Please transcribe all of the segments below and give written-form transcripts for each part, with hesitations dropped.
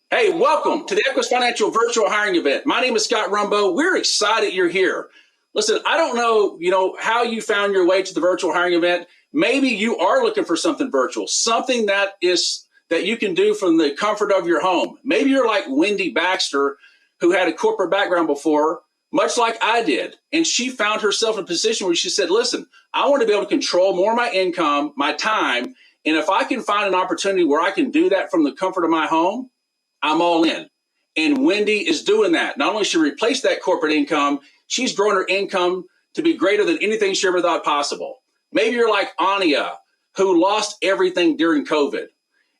Hey, welcome to the Equus Financial Virtual Hiring Event. My name is Scott Rumbo. We're excited you're here. Listen, I don't know, how you found your way to the virtual hiring event. Maybe you are looking for something virtual, something that you can do from the comfort of your home. Maybe you're like Wendy Baxter, who had a corporate background before, much like I did. And she found herself in a position where she said, listen, I want to be able to control more of my income, my time. And if I can find an opportunity where I can do that from the comfort of my home, I'm all in. And Wendy is doing that. Not only she replaced that corporate income, she's grown her income to be greater than anything she ever thought possible. Maybe you're like Anya, who lost everything during COVID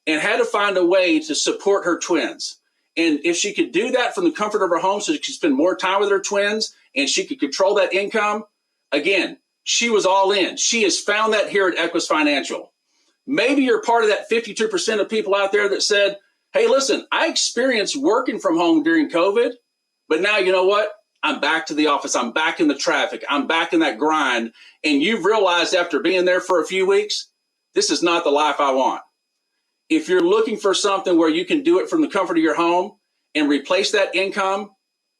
and had to find a way to support her twins. And if she could do that from the comfort of her home so she could spend more time with her twins and she could control that income, again, she was all in. She has found that here at Equus Financial. Maybe you're part of that 52% of people out there that said, hey, listen, I experienced working from home during COVID, but now you know what? I'm back to the office. I'm back in the traffic. I'm back in that grind. And you've realized after being there for a few weeks, this is not the life I want. If you're looking for something where you can do it from the comfort of your home and replace that income,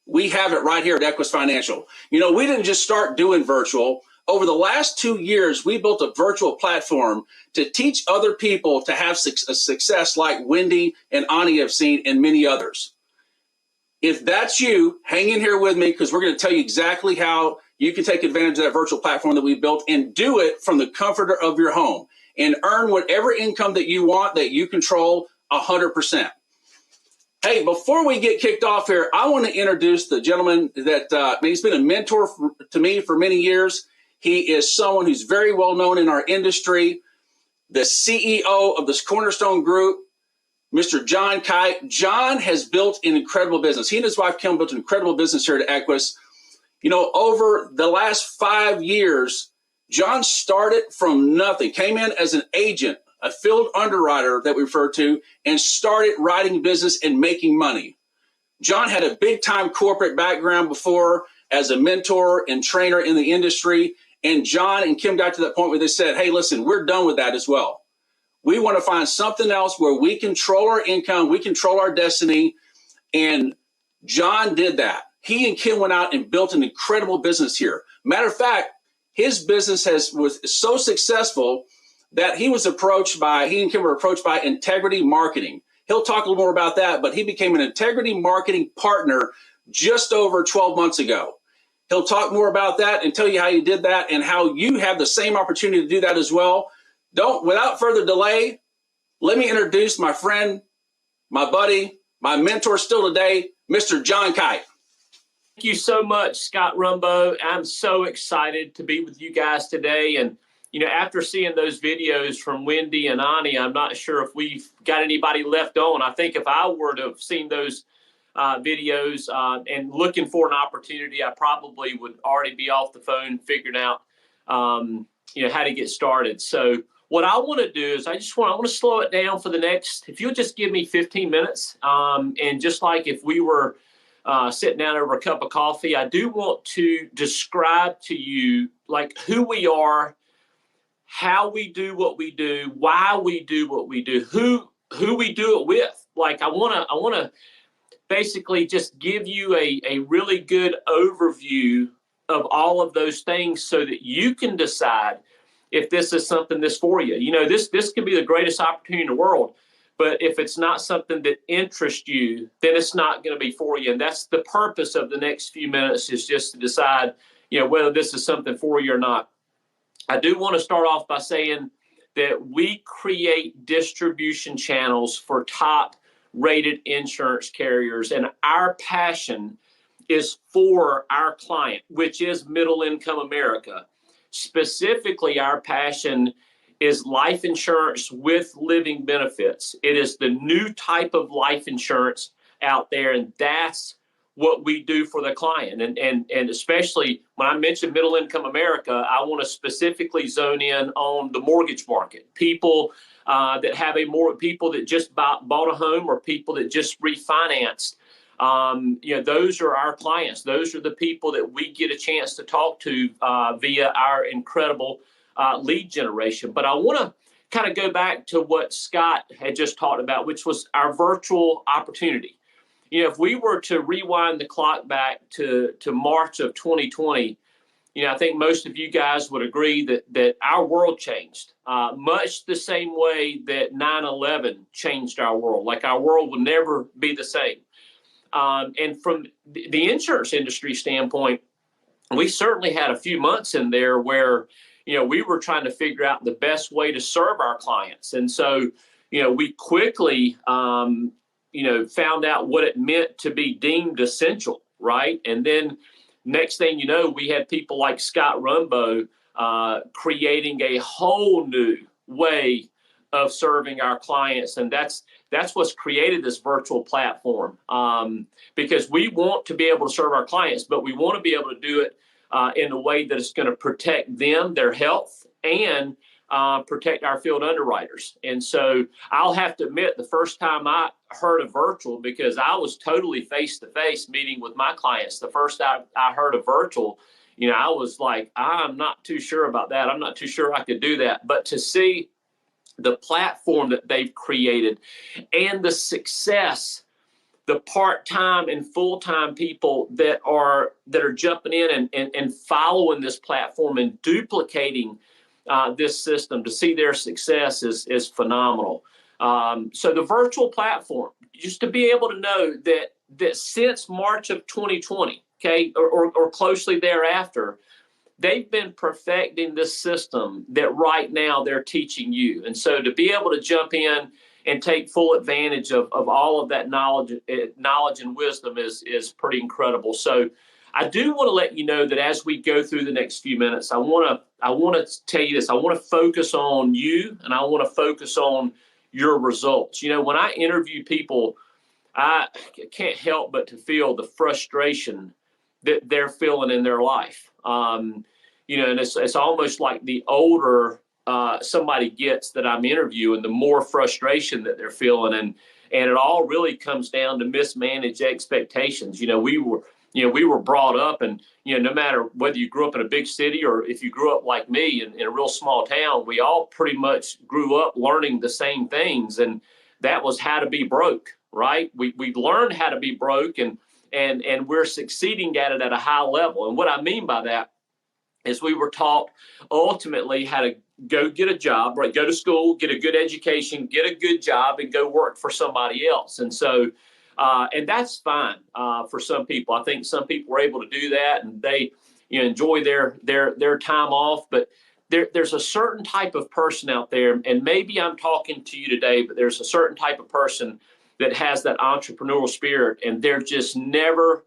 we have it right here at Equus Financial. We didn't just start doing virtual. Over the last 2 years, we built a virtual platform to teach other people to have a success like Wendy and Ani have seen and many others. If that's you, hang in here with me because we're going to tell you exactly how you can take advantage of that virtual platform that we built and do it from the comfort of your home and earn whatever income that you want that you control 100%. Hey, before we get kicked off here, I want to introduce the gentleman that he's been a mentor to me for many years. He is someone who's very well known in our industry, the CEO of this Cornerstone Group, Mr. John Kite. John has built an incredible business. He and his wife, Kim, built an incredible business here at Equus. Over the last 5 years, John started from nothing, came in as an agent, a field underwriter that we refer to, and started writing business and making money. John had a big time corporate background before as a mentor and trainer in the industry. And John and Kim got to that point where they said, hey, listen, we're done with that as well. We want to find something else where we control our income, we control our destiny. And John did that. He and Kim went out and built an incredible business here. Matter of fact, his business was so successful that he and Kim were approached by Integrity Marketing. He'll talk a little more about that, but he became an Integrity Marketing partner just over 12 months ago. He'll talk more about that and tell you how he did that and how you have the same opportunity to do that as well. Without further delay, let me introduce my friend, my buddy, my mentor still today, Mr. John Kite. Thank you so much, Scott Rumbo. I'm so excited to be with you guys today. And, after seeing those videos from Wendy and Ani, I'm not sure if we've got anybody left on. I think if I were to have seen those videos and looking for an opportunity, I probably would already be off the phone figuring out, how to get started. So what I want to do is I want to slow it down for the next, if you'll just give me 15 minutes. And just like if we were sitting down over a cup of coffee, I do want to describe to you like who we are, how we do what we do, why we do what we do, who we do it with. Like I want to basically just give you a really good overview of all of those things so that you can decide if this is something that's for you. This could be the greatest opportunity in the world, but if it's not something that interests you, then it's not going to be for you. And that's the purpose of the next few minutes, is just to decide, whether this is something for you or not. I do want to start off by saying that we create distribution channels for top rated insurance carriers, and our passion is for our client, which is middle income America. Specifically, our passion is life insurance with living benefits. It is the new type of life insurance out there, and that's what we do for the client. And especially when I mention middle income America, I want to specifically zone in on the mortgage market. People that have people that just bought a home, or people that just refinanced. Those are our clients. Those are the people that we get a chance to talk to via our incredible lead generation. But I want to kind of go back to what Scott had just talked about, which was our virtual opportunity. You know, if we were to rewind the clock back to March of 2020, you know, I think most of you guys would agree that our world changed, much the same way that 9/11 changed our world. Like, our world will never be the same. And from the insurance industry standpoint, we certainly had a few months in there where, you know, we were trying to figure out the best way to serve our clients. And so, you know, we quickly, you know, found out what it meant to be deemed essential, right? And then next thing you know, we had people like Scott Rumbo creating a whole new way of serving our clients. And that's what's created this virtual platform, because we want to be able to serve our clients, but we want to be able to do it in a way that is going to protect them, their health, and protect our field underwriters. And so I'll have to admit, the first time I heard of virtual, because I was totally face-to-face meeting with my clients, the first time I heard of virtual, you know, I was like, I'm not too sure about that. I'm not too sure I could do that. But to see the platform that they've created and the success, the part-time and full-time people that are jumping in and following this platform and duplicating this system, to see their success is phenomenal. So the virtual platform, just to be able to know that since March of 2020, okay, or closely thereafter, they've been perfecting this system that right now they're teaching you. And so to be able to jump in and take full advantage of all of that knowledge and wisdom is pretty incredible. So I do want to let you know that as we go through the next few minutes, I want to tell you this. I want to focus on you, and I want to focus on your results. You know, when I interview people, I can't help but to feel the frustration that they're feeling in their life. You know, and it's almost like the older somebody gets that I'm interviewing, the more frustration that they're feeling, and it all really comes down to mismanaged expectations. You know, we were brought up, and you know, no matter whether you grew up in a big city or if you grew up like me in a real small town, we all pretty much grew up learning the same things, and that was how to be broke, right? We learned how to be broke, and we're succeeding at it at a high level. And what I mean by that is we were taught ultimately how to go get a job, right? Go to school, get a good education, get a good job, and go work for somebody else. And so, and that's fine for some people. I think some people were able to do that, and they, you know, enjoy their time off. But there's a certain type of person out there, and maybe I'm talking to you today, but there's a certain type of person that has that entrepreneurial spirit, and they're just never.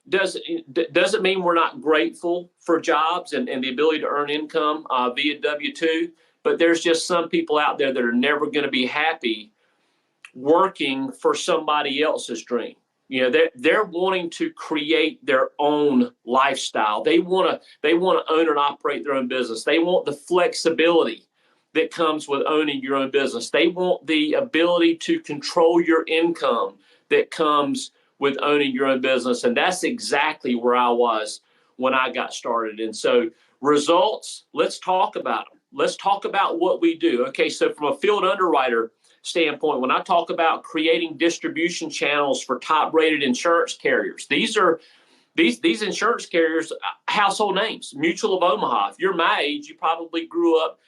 Doesn't mean we're not grateful for jobs and the ability to earn income via W-2, but there's just some people out there that are never going to be happy working for somebody else's dream. You know, they're wanting to create their own lifestyle. They want to own and operate their own business. They want the flexibility that comes with owning your own business. They want the ability to control your income that comes with owning your own business. And that's exactly where I was when I got started. And so results, let's talk about them. Let's talk about what we do. Okay, so from a field underwriter standpoint, when I talk about creating distribution channels for top-rated insurance carriers, these insurance carriers, household names. Mutual of Omaha. If you're my age, you probably grew up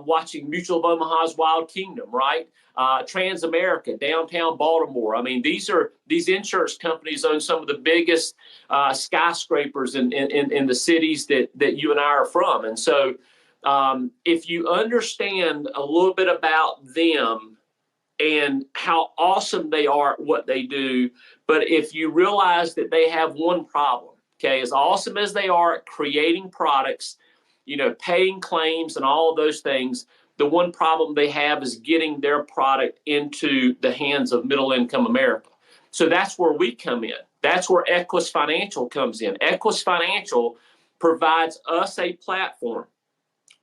watching Mutual of Omaha's Wild Kingdom, right? Transamerica, downtown Baltimore. I mean, these insurance companies own some of the biggest skyscrapers in the cities that you and I are from. And so if you understand a little bit about them and how awesome they are at what they do, but if you realize that they have one problem, okay, as awesome as they are at creating products, you know, paying claims and all of those things, the one problem they have is getting their product into the hands of middle-income America. So that's where we come in. That's where Equus Financial comes in. Equus Financial provides us a platform,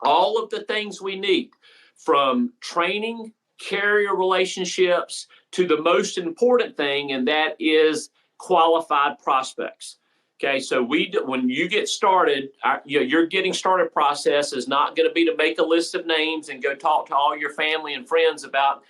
all of the things we need, from training, carrier relationships, to the most important thing, and that is qualified prospects. Okay, so when you get started, your getting started process is not going to be to make a list of names and go talk to all your family and friends about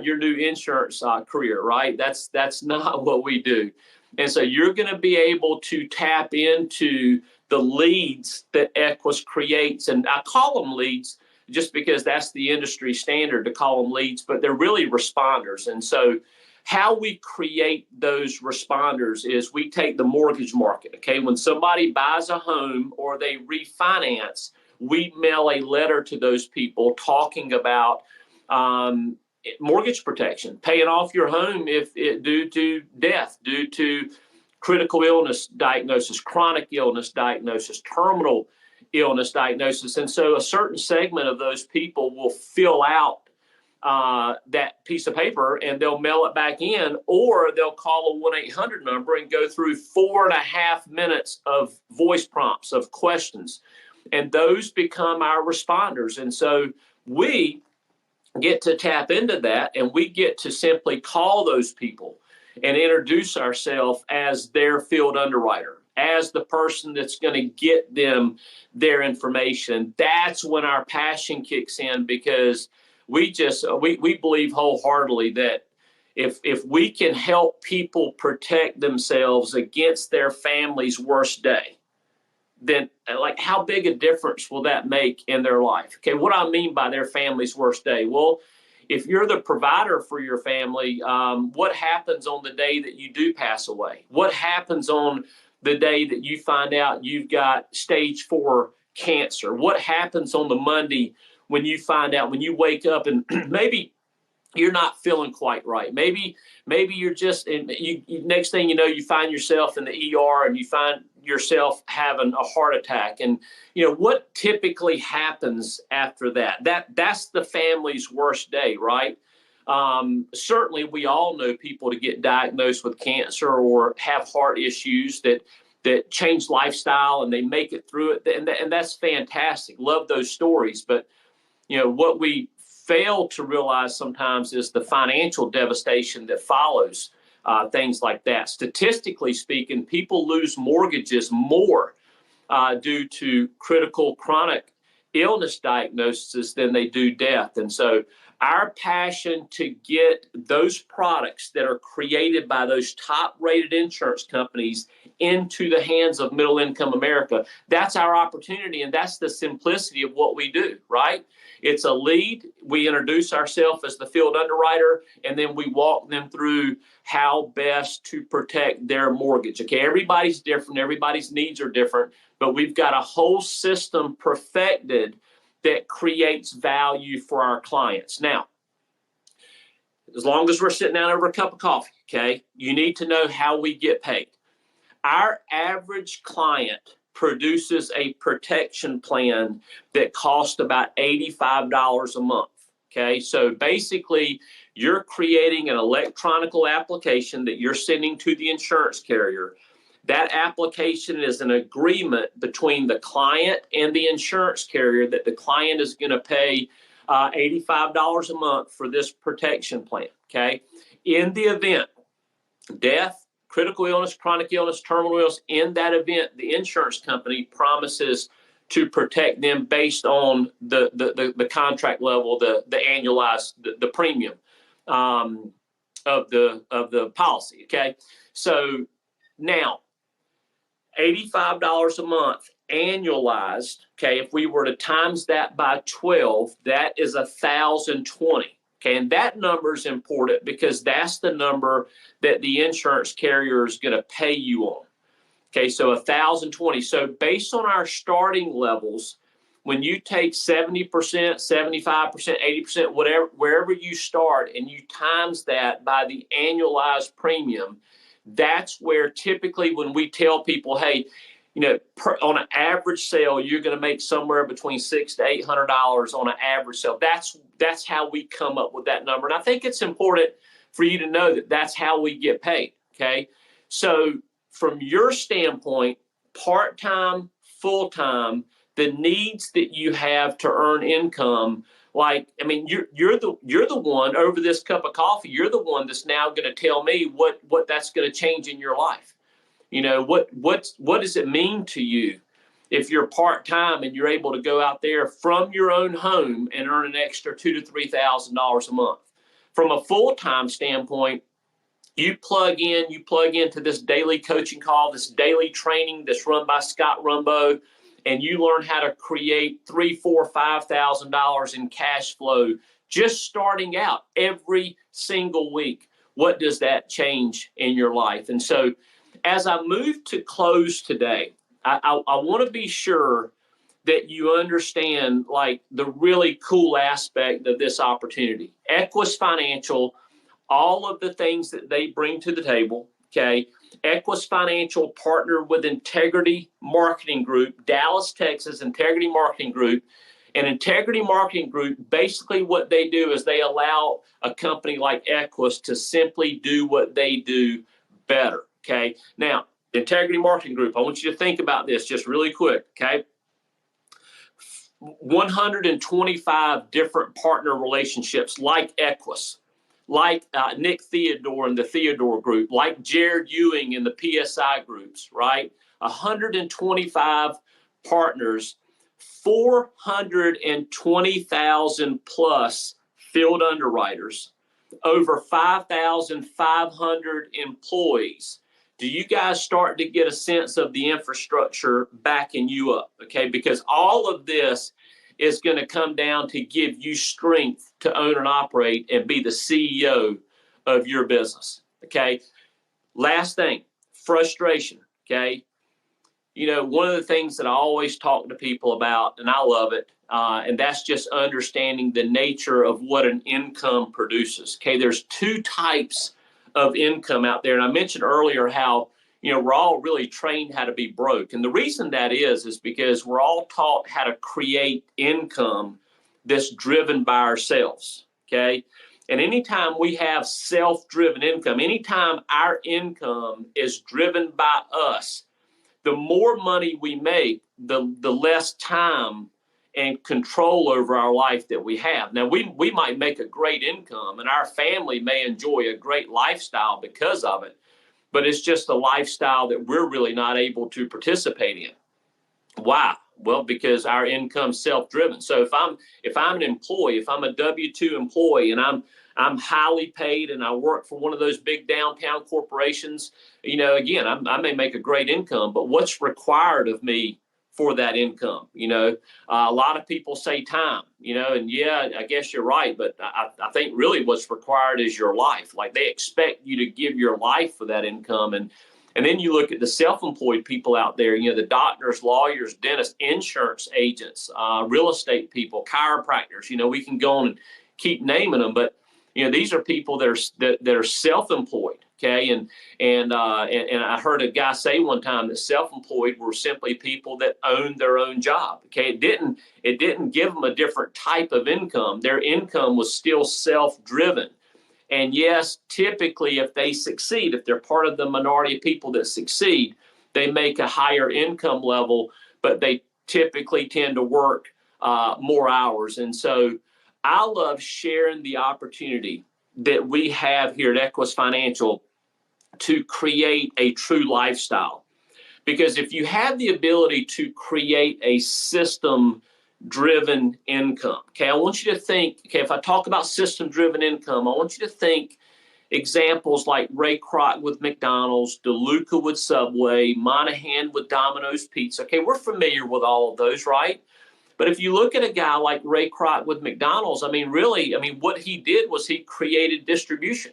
your new insurance career, right? That's not what we do. And so you're going to be able to tap into the leads that Equus creates, and I call them leads just because that's the industry standard to call them leads, but they're really responders. And so how we create those responders is we take the mortgage market. Okay, when somebody buys a home or they refinance, we mail a letter to those people talking about mortgage protection, paying off your home due to death, due to critical illness diagnosis, chronic illness diagnosis, terminal illness diagnosis. And so a certain segment of those people will fill out that piece of paper and they'll mail it back in, or they'll call a 1-800 number and go through 4.5 minutes of voice prompts of questions. And those become our responders. And so we get to tap into that, and we get to simply call those people and introduce ourselves as their field underwriter, as the person that's going to get them their information. That's when our passion kicks in, because we believe wholeheartedly that if we can help people protect themselves against their family's worst day, then like how big a difference will that make in their life? Okay, what I mean by their family's worst day? Well, if you're the provider for your family, what happens on the day that you do pass away? What happens on the day that you find out you've got stage 4 cancer? What happens on the Monday when you find out, when you wake up and maybe you're not feeling quite right? Maybe you're just, next thing you know, you find yourself in the ER and you find yourself having a heart attack. And, what typically happens after that? That's the family's worst day, right? Certainly, we all know people to get diagnosed with cancer or have heart issues that change lifestyle and they make it through it. And that's fantastic. Love those stories. But, what we fail to realize sometimes is the financial devastation that follows things like that. Statistically speaking, people lose mortgages more due to critical chronic illness diagnosis than they do death. And so our passion to get those products that are created by those top-rated insurance companies into the hands of middle-income America, that's our opportunity, and that's the simplicity of what we do, right? It's a lead. We introduce ourselves as the field underwriter, and then we walk them through how best to protect their mortgage. Okay, everybody's different. Everybody's needs are different, but we've got a whole system perfected that creates value for our clients. Now, as long as we're sitting down over a cup of coffee, okay, you need to know how we get paid. Our average client produces a protection plan that costs about $85 a month. Okay, so basically you're creating an electronic application that you're sending to the insurance carrier. That application is an agreement between the client and the insurance carrier that the client is going to pay $85 a month for this protection plan. Okay, in the event death, critical illness, chronic illness, terminal illness, in that event, the insurance company promises to protect them based on the contract level, the annualized the premium of the policy. Okay, so now $85 a month annualized. Okay, if we were to times that by 12, that is $1,020. Okay, and that number is important because that's the number that the insurance carrier is going to pay you on. Okay, so $1,020. So based on our starting levels, when you take 70%, 75%, 80%, whatever, wherever you start, and you times that by the annualized premium, that's where typically when we tell people, hey, on an average sale, you're going to make somewhere between $600 to $800 on an average sale. That's how we come up with that number. And I think it's important for you to know that that's how we get paid. Okay. So from your standpoint, part-time, full-time, the needs that you have to earn income, you're the one over this cup of coffee. You're the one that's now going to tell me what that's going to change in your life. You know, what does it mean to you if you're part-time and you're able to go out there from your own home and earn an extra $2,000 to $3,000 a month? From a full-time standpoint, you plug into this daily coaching call, this daily training that's run by Scott Rumbo, and you learn how to create $3,000, $4,000, $5,000 in cash flow just starting out every single week. What does that change in your life? And so as I move to close today, I want to be sure that you understand like the really cool aspect of this opportunity. Equus Financial, all of the things that they bring to the table, okay? Equus Financial partnered with Integrity Marketing Group, Dallas, Texas, Integrity Marketing Group. And Integrity Marketing Group, basically what they do is they allow a company like Equus to simply do what they do better, okay? Now, Integrity Marketing Group, I want you to think about this just really quick, okay? 125 different partner relationships like Equus, like Nick Theodore and the Theodore Group, like Jared Ewing and the PSI groups, right? 125 partners, 420,000 plus field underwriters, over 5,500 employees. Do you guys start to get a sense of the infrastructure backing you up? Okay, because all of this is going to come down to give you strength to own and operate and be the CEO of your business. Okay, last thing, frustration. Okay, you know, one of the things that I always talk to people about, and I love it, and that's just understanding the nature of what an income produces. Okay, there's two types of income out there. And I mentioned earlier how, you know, we're all really trained how to be broke. And the reason that is because we're all taught how to create income that's driven by ourselves, okay? And anytime we have self-driven income, anytime our income is driven by us, the more money we make, the less time and control over our life that we have. Now, we might make a great income and our family may enjoy a great lifestyle because of it, but it's just a lifestyle that we're really not able to participate in. Why? Well, because our income's self-driven. So if I'm an employee, if I'm a W-2 employee and I'm highly paid and I work for one of those big downtown corporations, you know, again, I may make a great income, but what's required of me for that income? You know, a lot of people say time, you know, and yeah, I guess you're right. But I think really what's required is your life. Like they expect you to give your life for that income. And then you look at the self-employed people out there, you know, the doctors, lawyers, dentists, insurance agents, real estate people, chiropractors, you know, we can go on and keep naming them. But, you know, these are people that are self-employed. Okay, and I heard a guy say one time that self-employed were simply people that owned their own job. Okay, it didn't give them a different type of income. Their income was still self-driven. And yes, typically if they succeed, if they're part of the minority of people that succeed, they make a higher income level, but they typically tend to work more hours. And so I love sharing the opportunity that we have here at Equus Financial to create a true lifestyle. Because if you have the ability to create a system-driven income, okay, I want you to think, okay, if I talk about system-driven income, I want you to think examples like Ray Kroc with McDonald's, DeLuca with Subway, Monahan with Domino's Pizza. Okay, we're familiar with all of those, right? But if you look at a guy like Ray Kroc with McDonald's, what he did was he created distribution.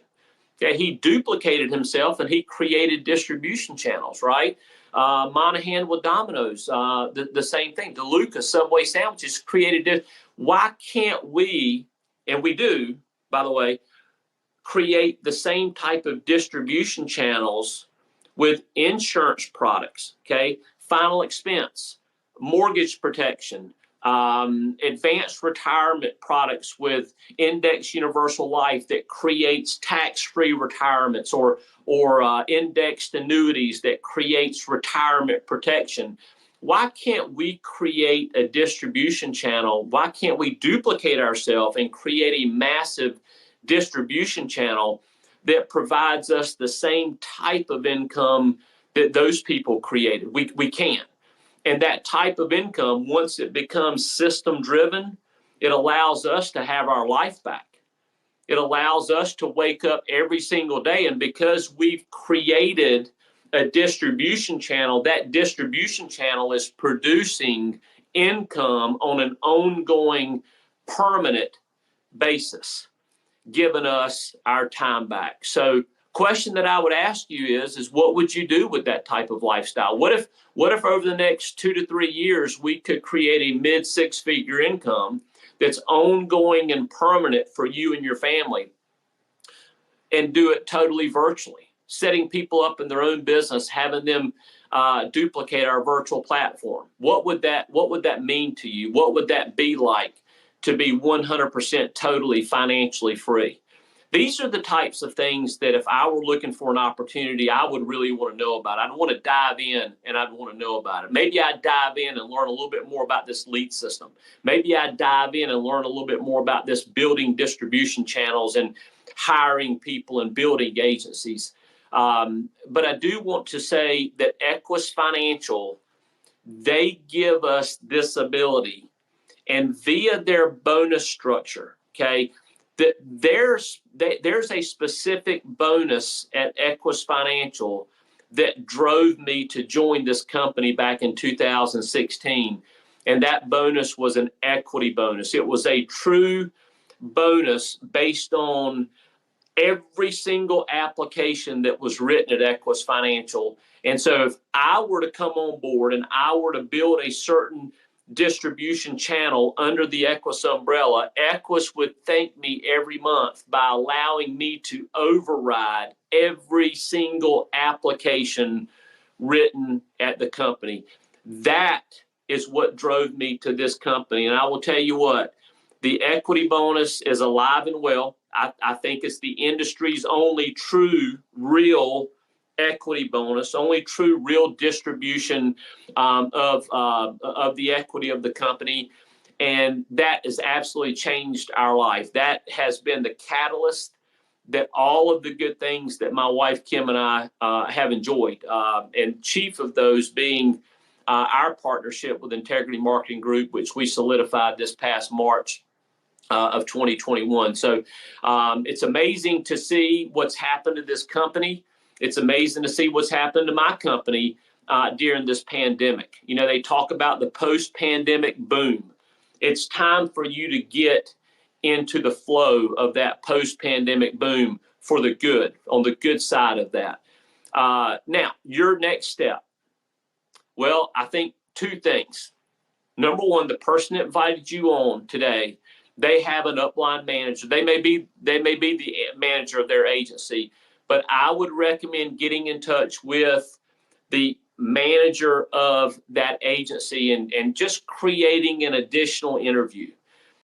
Okay, he duplicated himself and he created distribution channels, right? Monahan with Domino's, the same thing. DeLuca, Subway sandwiches created this. Why can't we, and we do, by the way, create the same type of distribution channels with insurance products, okay? Final expense, mortgage protection, advanced retirement products with Index Universal Life that creates tax-free retirements, or indexed annuities that creates retirement protection. Why can't we create a distribution channel? Why can't we duplicate ourselves and create a massive distribution channel that provides us the same type of income that those people created. We can. And that type of income, once it becomes system driven, it allows us to have our life back. It allows us to wake up every single day. And because we've created a distribution channel, that distribution channel is producing income on an ongoing, permanent basis, giving us our time back. So question that I would ask you is what would you do with that type of lifestyle? What if over the next 2 to 3 years, we could create a mid 6-figure income that's ongoing and permanent for you and your family, and do it totally virtually, setting people up in their own business, having them duplicate our virtual platform? What would that mean to you? What would that be like to be 100% totally financially free? These are the types of things that if I were looking for an opportunity, I would really want to know about. I'd want to dive in and I'd want to know about it. Maybe I'd dive in and learn a little bit more about this lead system. Maybe I'd dive in and learn a little bit more about this building distribution channels and hiring people and building agencies. But I do want to say that Equus Financial, they give us this ability, and via their bonus structure, okay, that there's a specific bonus at Equus Financial that drove me to join this company back in 2016. And that bonus was an equity bonus. It was a true bonus based on every single application that was written at Equus Financial. And so if I were to come on board and I were to build a certain distribution channel under the Equus umbrella, Equus would thank me every month by allowing me to override every single application written at the company. That is what drove me to this company. And I will tell you what, the equity bonus is alive and well. I think it's the industry's only true, real equity bonus, only true, real distribution of the equity of the company. And that has absolutely changed our life. That has been the catalyst that all of the good things that my wife, Kim, and I have enjoyed. And chief of those being our partnership with Integrity Marketing Group, which we solidified this past March of 2021. So it's amazing to see what's happened to this company. It's amazing to see what's happened to my company during this pandemic. You know, they talk about the post-pandemic boom. It's time for you to get into the flow of that post-pandemic boom for the good, on the good side of that. Now, your next step. Well, I think two things. Number one, the person that invited you on today, they have an upline manager. They may be the manager of their agency, but I would recommend getting in touch with the manager of that agency and just creating an additional interview.